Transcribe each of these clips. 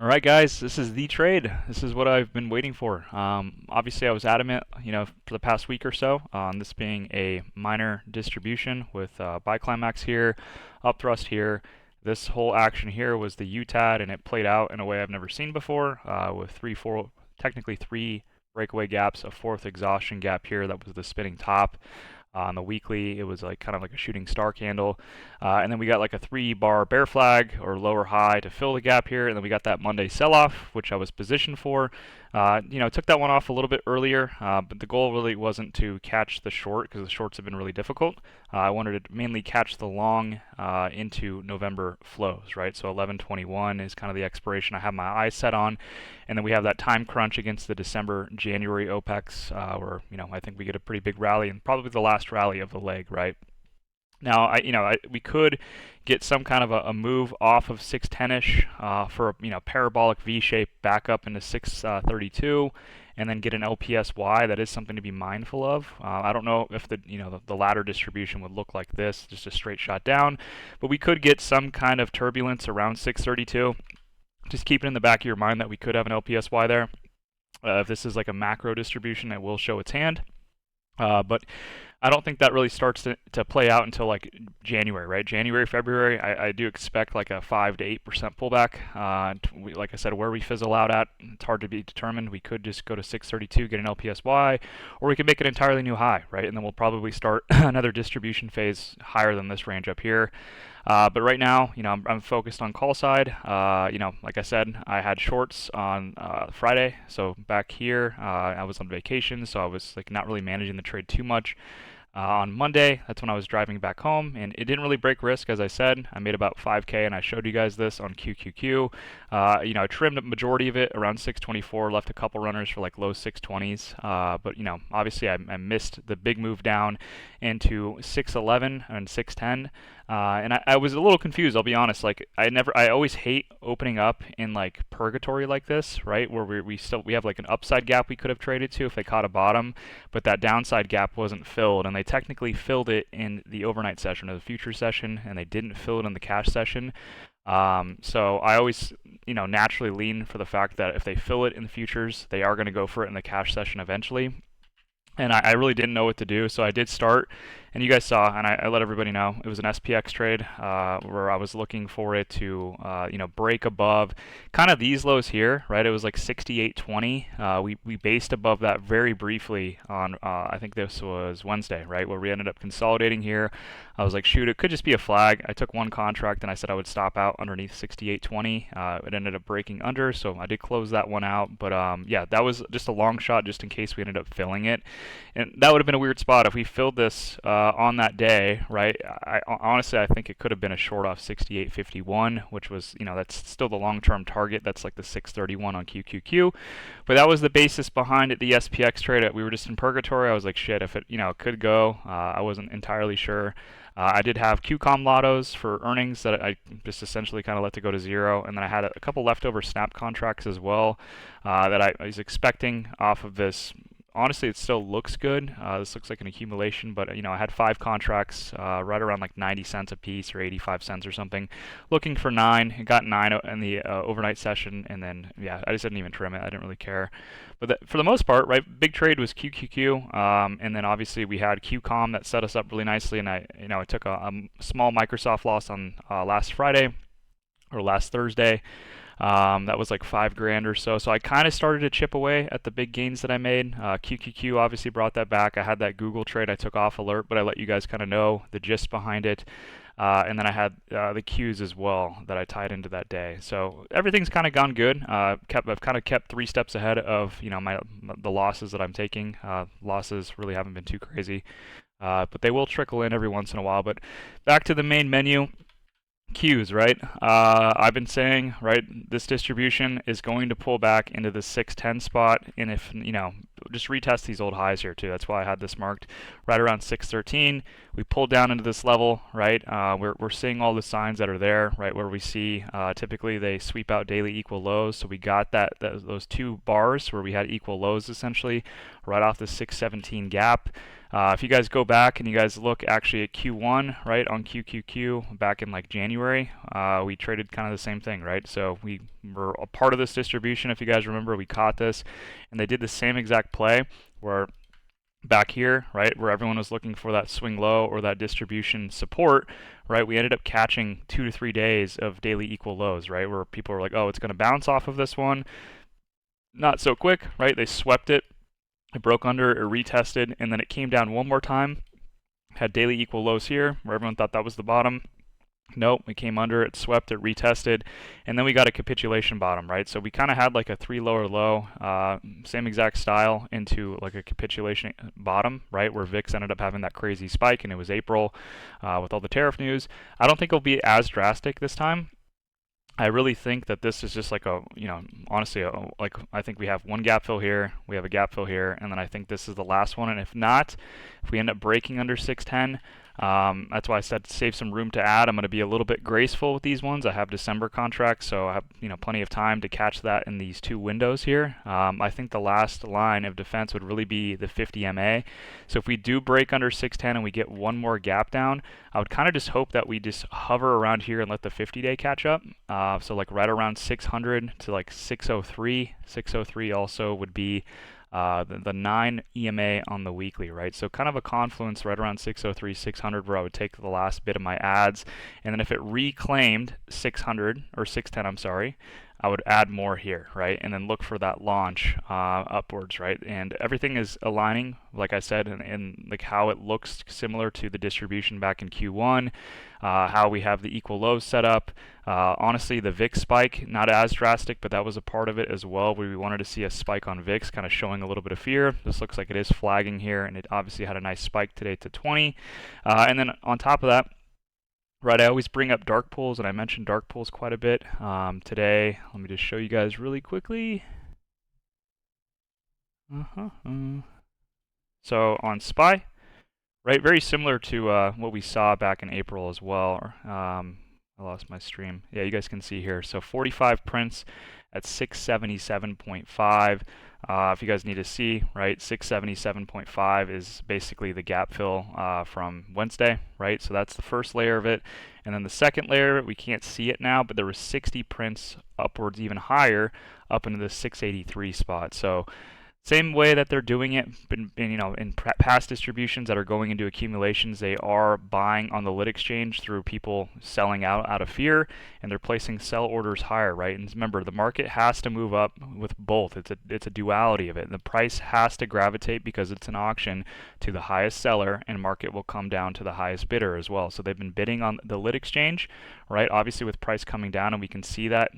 All right, guys, this is the trade. This is what I've been waiting for. Obviously, I was adamant, for the past week or so on this being a minor distribution with buy climax here, up thrust here. This whole action here was the UTAD, and it played out in a way I've never seen before, with technically three breakaway gaps, a fourth exhaustion gap here that was the spinning top. On the weekly, it was like kind of like a shooting star candle. And then we got like a 3-bar bear flag or lower high to fill the gap here. And then we got that Monday sell-off, which I was positioned for. Took that one off a little bit earlier, but the goal really wasn't to catch the short because the shorts have been really difficult. I wanted to mainly catch the long into November flows, right? So 11/21 is kind of the expiration I have my eyes set on. And then we have that time crunch against the December-January OPEX, where I think we get a pretty big rally and probably the last rally of the leg, right? Now, we could get some kind of a move off of 610-ish for a parabolic V shape back up into 632, and then get an LPSY. That is something to be mindful of. I don't know if the ladder distribution would look like this, just a straight shot down, but we could get some kind of turbulence around 632. Just keep it in the back of your mind that we could have an LPSY there. If this is like a macro distribution, it will show its hand. But I don't think that really starts to play out until like January, right? January, February, I do expect like a 5 to 8% pullback. Like I said, where we fizzle out at, it's hard to be determined. We could just go to 632, get an LPSY, or we could make an entirely new high, right? And then we'll probably start another distribution phase higher than this range up here. But right now, I'm focused on call side. Like I said, I had shorts on Friday, so back here, I was on vacation, so I was like not really managing the trade too much. On Monday, that's when I was driving back home, and it didn't really break risk, as I said. I made about 5K, and I showed you guys this on QQQ. I trimmed a majority of it around 624, left a couple runners for like low 620s. But obviously I missed the big move down into 611 and 610. And I was a little confused, I'll be honest. Like I always hate opening up in like purgatory like this, right? Where we have like an upside gap we could have traded to if they caught a bottom, but that downside gap wasn't filled, and they technically filled it in the overnight session or the future session, and they didn't fill it in the cash session. So I always, naturally lean for the fact that if they fill it in the futures, they are going to go for it in the cash session eventually. And I really didn't know what to do, so I did start, and you guys saw, and I let everybody know, it was an SPX trade where I was looking for it to, break above kind of these lows here, right? It was like 68.20. We based above that very briefly on, I think this was Wednesday, right, where we ended up consolidating here. I was like, shoot, it could just be a flag. I took one contract, and I said I would stop out underneath 68.20. It ended up breaking under, so I did close that one out. But yeah, that was just a long shot just in case we ended up filling it. And that would have been a weird spot if we filled this on that day, right? Honestly, I think it could have been a short off 68.51, which was, that's still the long-term target. That's like the 631 on QQQ. But that was the basis behind it, the SPX trade. We were just in purgatory. I was like, shit, if it, could go. I wasn't entirely sure. I did have QCOM lottos for earnings that I just essentially kind of let to go to zero, and then I had a couple leftover snap contracts as well that I was expecting off of this. Honestly, it still looks good. This looks like an accumulation, but I had 5 contracts right around like 90 cents a piece or 85 cents or something, looking for 9. It got 9 in the overnight session, and then yeah, I just didn't even trim it. I didn't really care. But for the most part, right, big trade was QQQ, and then obviously we had QCOM that set us up really nicely, and I took a small Microsoft loss on last Friday or last Thursday. That was like $5,000 or so. So I kind of started to chip away at the big gains that I made. QQQ obviously brought that back. I had that Google trade I took off alert, but I let you guys kind of know the gist behind it. And then I had the Qs as well that I tied into that day. So everything's kind of gone good. I've kind of kept 3 steps ahead of the losses that I'm taking. Losses really haven't been too crazy, but they will trickle in every once in a while. But back to the main menu. Qs, right? I've been saying, right, this distribution is going to pull back into the 610 spot, and if, just retest these old highs here too. That's why I had this marked right around 613. We pulled down into this level, right? We're seeing all the signs that are there, right, where we see typically they sweep out daily equal lows. So we got those 2 bars where we had equal lows essentially right off the 617 gap. If you guys go back and you guys look actually at Q1, right, on QQQ back in like January, we traded kind of the same thing, right? So we were a part of this distribution. If you guys remember, we caught this, and they did the same exact play where back here, right, where everyone was looking for that swing low or that distribution support, right, we ended up catching 2 to 3 days of daily equal lows, right, where people were like, oh, it's going to bounce off of this one. Not so quick, right? They swept it. It broke under, it retested, and then it came down one more time. Had daily equal lows here, where everyone thought that was the bottom. Nope, we came under, it swept, it retested, and then we got a capitulation bottom, right? So we kind of had like a 3 lower low, same exact style into like a capitulation bottom, right? Where VIX ended up having that crazy spike, and it was April with all the tariff news. I don't think it'll be as drastic this time. I really think that this is just like a, honestly, like I think we have one gap fill here, we have a gap fill here, and then I think this is the last one. And if not, if we end up breaking under 610, that's why I said save some room to add. I'm going to be a little bit graceful with these ones. I have December contracts, so I have plenty of time to catch that in these two windows here. I think the last line of defense would really be the 50 MA. So if we do break under 610 and we get one more gap down, I would kind of just hope that we just hover around here and let the 50-day catch up. So like right around 600 to like 603. 603 also would be the 9 EMA on the weekly, right? So kind of a confluence right around 603, 600 where I would take the last bit of my ads. And then if it reclaimed 600 or 610, I'm sorry, I would add more here, right? And then look for that launch upwards, right? And everything is aligning, like I said, and like how it looks similar to the distribution back in Q1, how we have the equal lows set up. Honestly, the VIX spike, not as drastic, but that was a part of it as well, where we wanted to see a spike on VIX, kind of showing a little bit of fear. This looks like it is flagging here, and it obviously had a nice spike today to 20. And then on top of that, right, I always bring up dark pools, and I mentioned dark pools quite a bit today. Let me just show you guys really quickly. So on SPY, right, very similar to what we saw back in April as well. I lost my stream. Yeah, you guys can see here. So 45 prints at 677.5. If you guys need to see, right, 677.5 is basically the gap fill from Wednesday, right? So that's the first layer of it. And then the second layer, we can't see it now, but there was 60 prints upwards, even higher, up into the 683 spot. So same way that they're doing it, in past distributions that are going into accumulations, they are buying on the lit exchange through people selling out of fear, and they're placing sell orders higher, right? And remember, the market has to move up with both. It's a duality of it. The price has to gravitate because it's an auction to the highest seller, and market will come down to the highest bidder as well. So they've been bidding on the lit exchange, right? Obviously with price coming down, and we can see that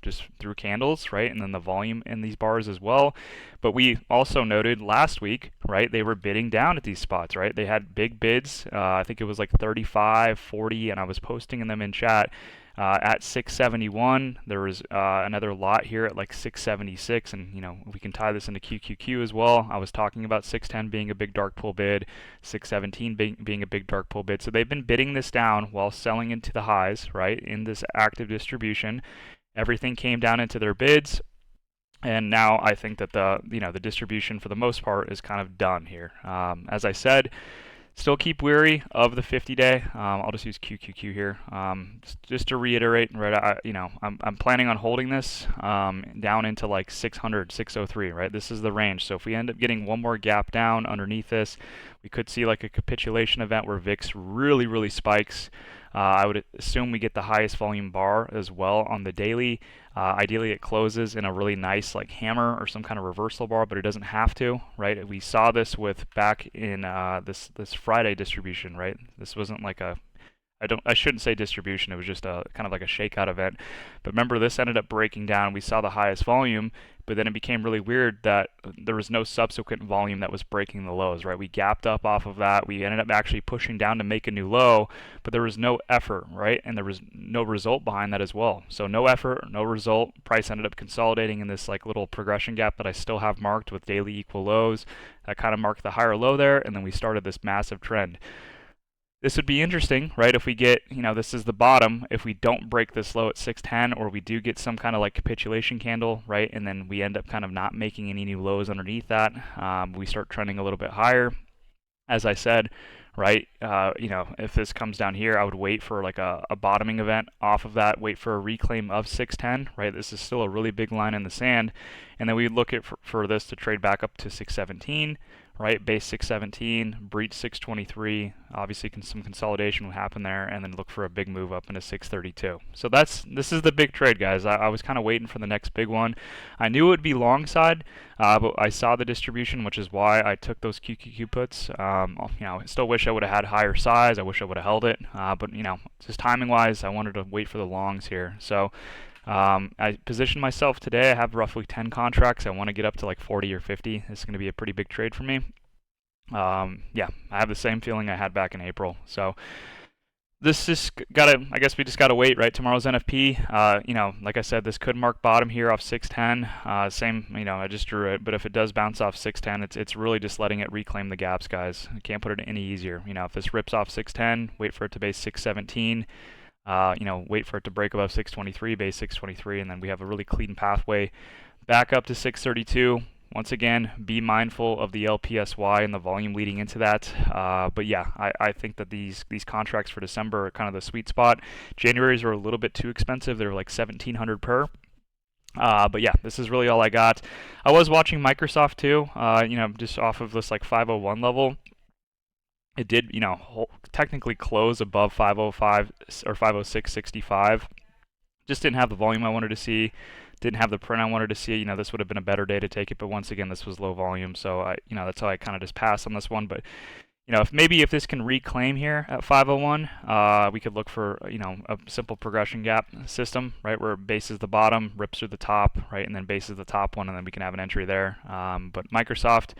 just through candles, right? And then the volume in these bars as well. But we also noted last week, right, they were bidding down at these spots, right? They had big bids. I think it was like 35, 40, and I was posting them in chat. At 671, there was another lot here at like 676, and we can tie this into QQQ as well. I was talking about 610 being a big dark pool bid, 617 being a big dark pool bid. So they've been bidding this down while selling into the highs, right, in this active distribution. Everything came down into their bids, and now I think that the distribution for the most part is kind of done here. As I said, still keep wary of the 50-day. I'll just use QQQ here. Just to reiterate, right? I'm planning on holding this down into like 600, 603, right? This is the range. So if we end up getting one more gap down underneath this, we could see like a capitulation event where VIX really, really spikes. I would assume we get the highest volume bar as well on the daily. Ideally, it closes in a really nice like hammer or some kind of reversal bar, but it doesn't have to, right? We saw this with back in this Friday distribution, right? This wasn't like I shouldn't say distribution. It was just a kind of like a shakeout event. But remember, this ended up breaking down. We saw the highest volume, but then it became really weird that there was no subsequent volume that was breaking the lows, right? We gapped up off of that. We ended up actually pushing down to make a new low, but there was no effort, right? And there was no result behind that as well. So no effort, no result. Price ended up consolidating in this like little progression gap that I still have marked with daily equal lows. That kind of marked the higher low there, and then we started this massive trend. This would be interesting, right? If we get, this is the bottom. If we don't break this low at 610, or we do get some kind of like capitulation candle, right? And then we end up kind of not making any new lows underneath that, we start trending a little bit higher. As I said, right, if this comes down here, I would wait for like a bottoming event off of that, wait for a reclaim of 610, right? This is still a really big line in the sand. And then we look at for this to trade back up to 617, right? Base 617, breach 623. Obviously, some consolidation will happen there, and then look for a big move up into 632. So this is the big trade, guys. I was kind of waiting for the next big one. I knew it would be long side, but I saw the distribution, which is why I took those QQQ puts. I still wish I would have had higher size. I wish I would have held it, but just timing wise, I wanted to wait for the longs here. So. I positioned myself today. I have roughly 10 contracts. I want to get up to like 40 or 50. This is going to be a pretty big trade for me. Yeah, I have the same feeling I had back in April. So this just I guess we just gotta wait, right? Tomorrow's NFP. Like I said, this could mark bottom here off 610. Same, I just drew it, but if it does bounce off 610, it's really just letting it reclaim the gaps, guys. I can't put it any easier. If this rips off 610, wait for it to base 617. Wait for it to break above 623, base 623, and then we have a really clean pathway back up to 632. Once again, be mindful of the LPSY and the volume leading into that. But yeah, I think that these contracts for December are kind of the sweet spot. January's are a little bit too expensive. They're like 1,700 per. But yeah, this is really all I got. I was watching Microsoft too, just off of this like 501 level. It did, technically close above 505 or 506.65. Just didn't have the volume I wanted to see. Didn't have the print I wanted to see. This would have been a better day to take it, but once again, this was low volume, so that's how I kind of just passed on this one. But if this can reclaim here at 501, we could look for a simple progression gap system, right, where it bases the bottom, rips through the top, right, and then bases the top one, and then we can have an entry there. But Microsoft,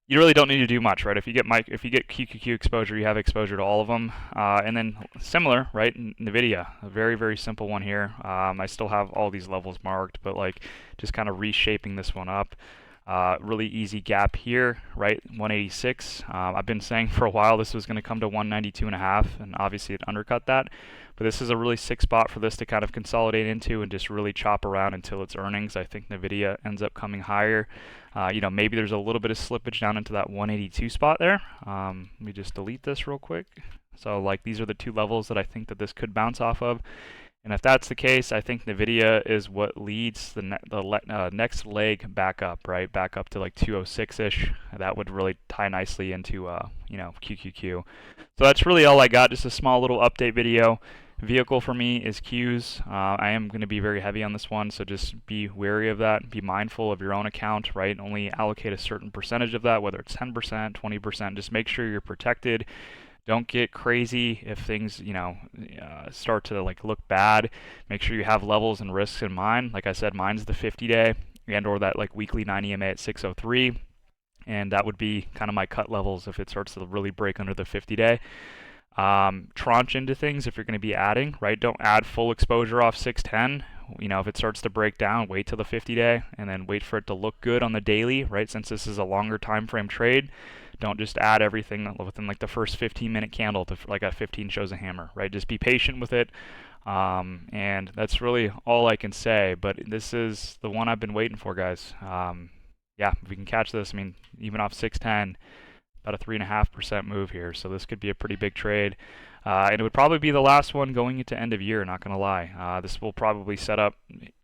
you really don't need to do much, right? If you get QQQ exposure, you have exposure to all of them. And then similar, right? NVIDIA, a very, very simple one here. I still have all these levels marked, but like just kind of reshaping this one up. Really easy gap here, right? 186. I've been saying for a while this was going to come to 192.5, and obviously it undercut that. But this is a really sick spot for this to kind of consolidate into and just really chop around until its earnings. I think NVIDIA ends up coming higher. Maybe there's a little bit of slippage down into that 182 spot there. Let me just delete this real quick. So like these are the two levels that I think that this could bounce off of. And if that's the case, I think NVIDIA is what leads the next leg back up, right? Back up to like 206-ish. That would really tie nicely into, QQQ. So that's really all I got, just a small little update video. Vehicle for me is Qs. I am going to be very heavy on this one, so just be wary of that. Be mindful of your own account, right? Only allocate a certain percentage of that, whether it's 10%, 20%. Just make sure you're protected. Don't get crazy if things, start to like look bad. Make sure you have levels and risks in mind. Like I said, mine's the 50-day and/or that like weekly 9 EMA at 603, and that would be kind of my cut levels if it starts to really break under the 50-day. Tranche into things if you're going to be adding, right? Don't add full exposure off 610. If it starts to break down, wait till the 50-day and then wait for it to look good on the daily, right? Since this is a longer time frame trade, don't just add everything within like the first 15-minute candle to like a 15 shows a hammer, right? Just be patient with it. And that's really all I can say, but this is the one I've been waiting for, guys. Yeah, if we can catch this, even off 610, about a 3.5% move here, so this could be a pretty big trade. And it would probably be the last one going into end of year, not going to lie. This will probably set up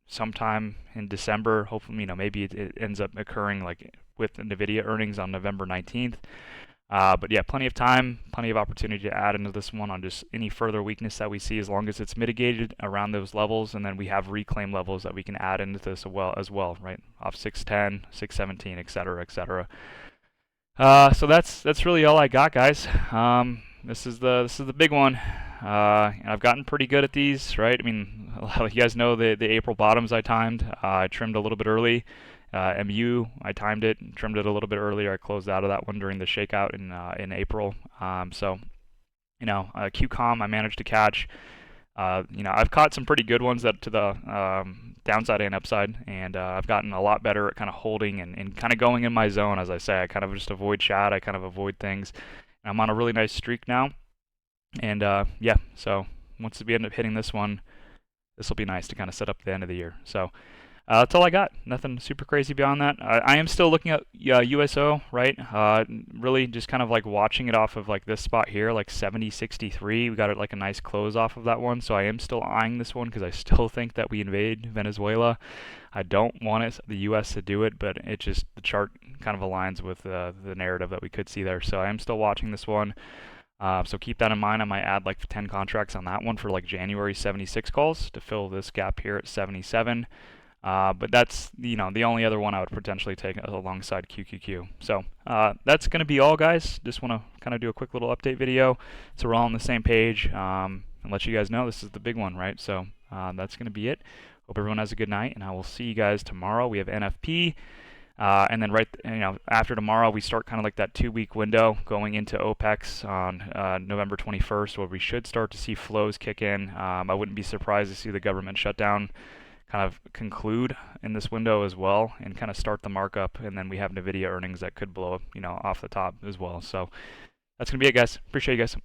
sometime in December. Hopefully, maybe it ends up occurring like with NVIDIA earnings on November 19th. But yeah, plenty of time, plenty of opportunity to add into this one on just any further weakness that we see, as long as it's mitigated around those levels, and then we have reclaim levels that we can add into this as well, right? Off 610, 617, etc., etc. So that's really all I got, guys. This is the big one. And I've gotten pretty good at these, right? You guys know the April bottoms I timed. I trimmed a little bit early. MU, I timed it, trimmed it a little bit earlier. I closed out of that one during the shakeout in April. QCOM I managed to catch. I've caught some pretty good ones that to the downside and upside, and I've gotten a lot better at kind of holding and kind of going in my zone. As I say, I kind of just avoid chat. I kind of avoid things. And I'm on a really nice streak now. And yeah, so once we end up hitting this one, this will be nice to kind of set up the end of the year. So that's all I got. Nothing super crazy beyond that. I am still looking at USO, right? Really just kind of like watching it off of like this spot here, like 70.63. We got it like a nice close off of that one. So I am still eyeing this one because I still think that we invade Venezuela. I don't want the U.S. to do it, but it just, the chart kind of aligns with the narrative that we could see there. So I am still watching this one. So keep that in mind. I might add like 10 contracts on that one for like January 76 calls to fill this gap here at 77. But that's, the only other one I would potentially take alongside QQQ. So that's going to be all, guys. Just want to kind of do a quick little update video so we're all on the same page, and let you guys know this is the big one, right? So that's going to be it. Hope everyone has a good night, and I will see you guys tomorrow. We have NFP. And then after tomorrow, we start kind of like that 2-week window going into OPEX on November 21st, where we should start to see flows kick in. I wouldn't be surprised to see the government shutdown kind of conclude in this window as well, and kind of start the markup. And then we have NVIDIA earnings that could blow up, off the top as well. So that's gonna be it, guys. Appreciate you guys.